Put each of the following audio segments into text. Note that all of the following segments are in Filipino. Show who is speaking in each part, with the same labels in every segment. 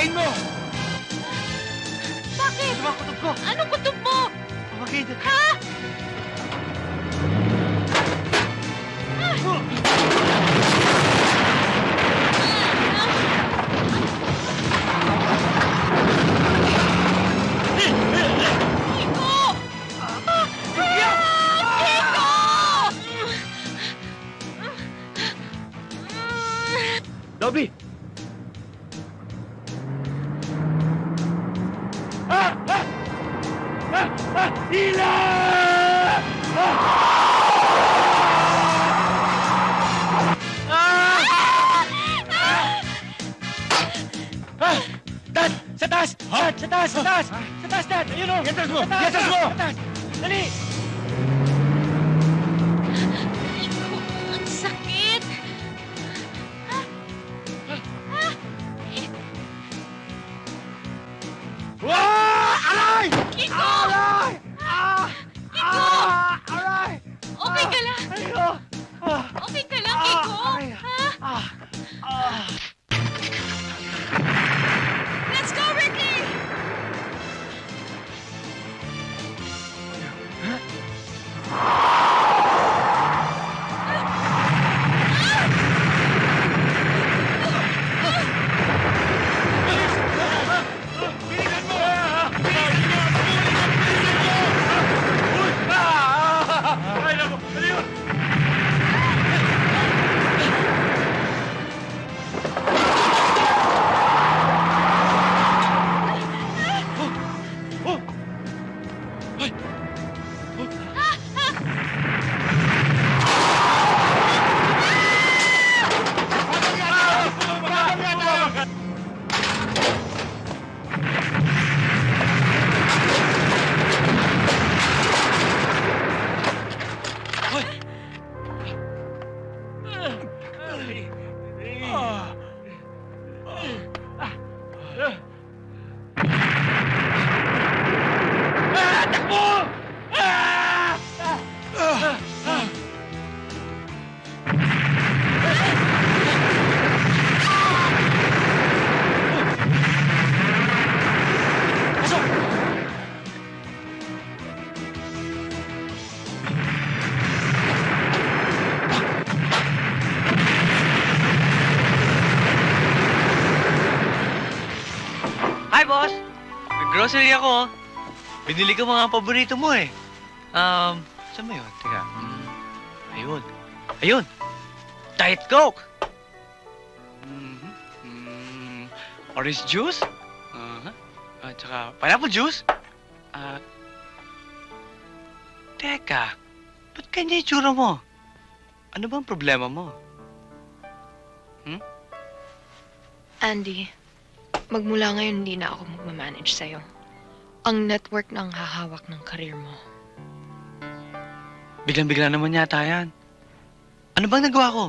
Speaker 1: Patayin mo!
Speaker 2: Bakit?
Speaker 1: Ano ba kutob ko?
Speaker 2: Anong kutob mo?
Speaker 1: Okay,
Speaker 2: Ha? Kiko! Kiko!
Speaker 1: Dobby! Hila! Dad! Sa taas! Dad! Sa taas! Sa taas! Sa taas, Dad! Ayun o! Yatas mo! Yatas mo! Sa taas! Dali!
Speaker 2: Kiko, ang sakit!
Speaker 1: Aray!
Speaker 2: Kiko!
Speaker 1: Aray!
Speaker 2: Kiko!
Speaker 1: Aray!
Speaker 2: Okay ka lang?
Speaker 1: Ayo!
Speaker 2: Okay ka lang, Kiko?
Speaker 1: Aray!
Speaker 2: Ha? Let's go, Ricky!
Speaker 1: Piligan mo! Ay, naku! Ano yun? Takbo!
Speaker 3: Hi, boss! Nag-grocery ako. Binili ko mga paborito mo eh. Saan mo yun? Teka. Ayun. Ayun! Diet Coke! Orange juice? At saka pineapple juice? Teka. Ba't kanya itsura mo? Ano bang problema mo?
Speaker 4: Andy, magmula ngayon hindi na ako magmamanage sa'yo. Ang network na ang hahawak ng karir mo.
Speaker 3: Biglang-bigla naman yata yan. Ano bang nagawa ko?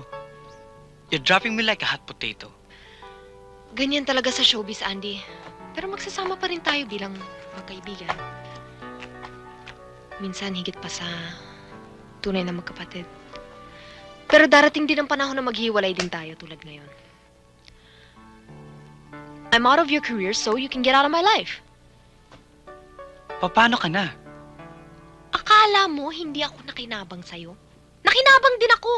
Speaker 3: You're dropping me like a hot potato.
Speaker 4: Ganyan talaga sa showbiz, Andy. Pero magsasama pa rin tayo bilang magkaibigan. Minsan higit pa sa tunay na magkapatid. Pero darating din ang panahon na maghiwalay din tayo tulad ngayon. I'm out of your career so you can get out of my life.
Speaker 3: Paano ka na?
Speaker 4: Akala mo hindi ako nakinabang sa'yo? Nakinabang din ako!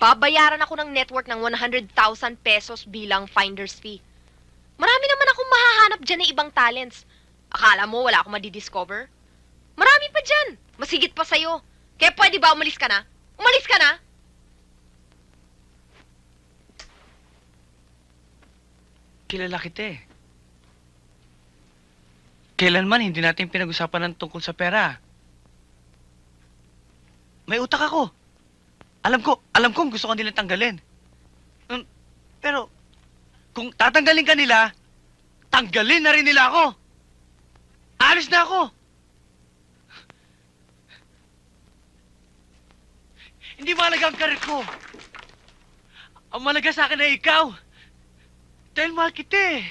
Speaker 4: Babayaran ako ng network ng 100,000 pesos bilang finder's fee. Marami naman akong mahahanap dyan na ibang talents. Akala mo wala akong madidiscover? Marami pa dyan! Masigit pa sa'yo. Kaya pwede ba umalis ka na? Umalis ka na!
Speaker 3: Kilala kita eh. Kailanman hindi natin pinag-usapan ng tungkol sa pera. May utak ako. Alam ko gusto ka nilang tanggalin. Pero, kung tatanggalin ka nila, tanggalin na rin nila ako. Alis na ako. Hindi mahalaga ang karir ko. Ang mahalaga sa akin ay ikaw. Dahil mahal kita eh.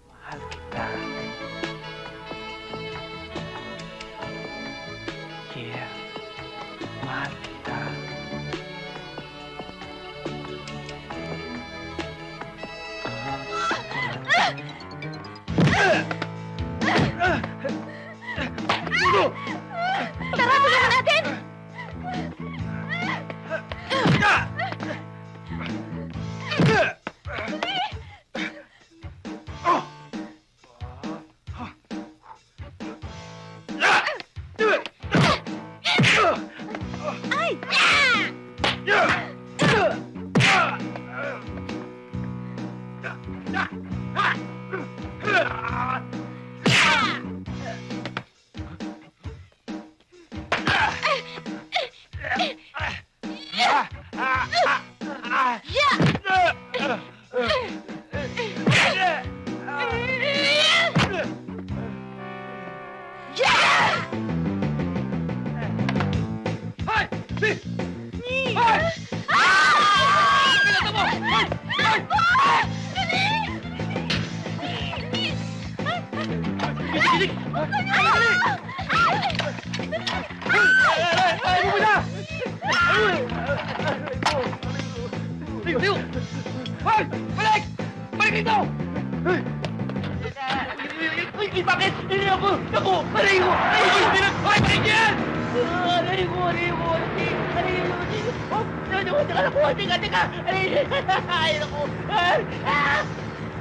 Speaker 3: Mahal kita. Yeah. Mahal kita.
Speaker 1: Balik! Balik dito! Bakit? Hindi ako! Naku! Aray ko! Aray ko! Balik yan! Aray ko! Aray ko! Aray ko! Teka! Aray ko!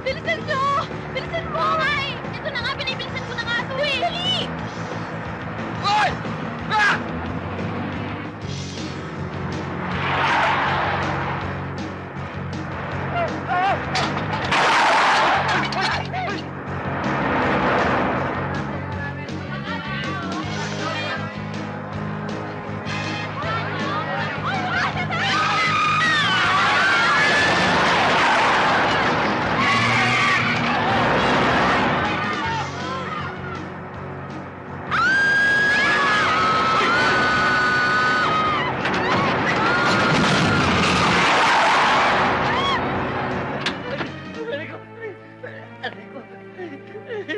Speaker 2: Bilisan nyo! Bilisan mo! Ay! Ito na nga, binibilisan ko na nga ito eh! Dali!
Speaker 1: Hoy! Ah!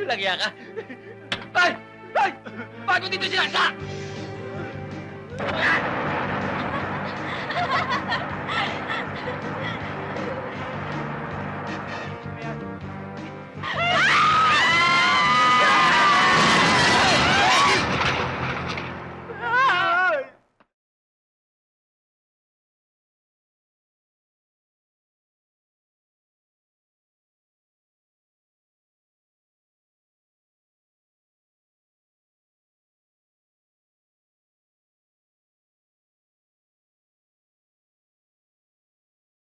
Speaker 1: Lagya ka! Ay! Ay! Bago dito sinasa!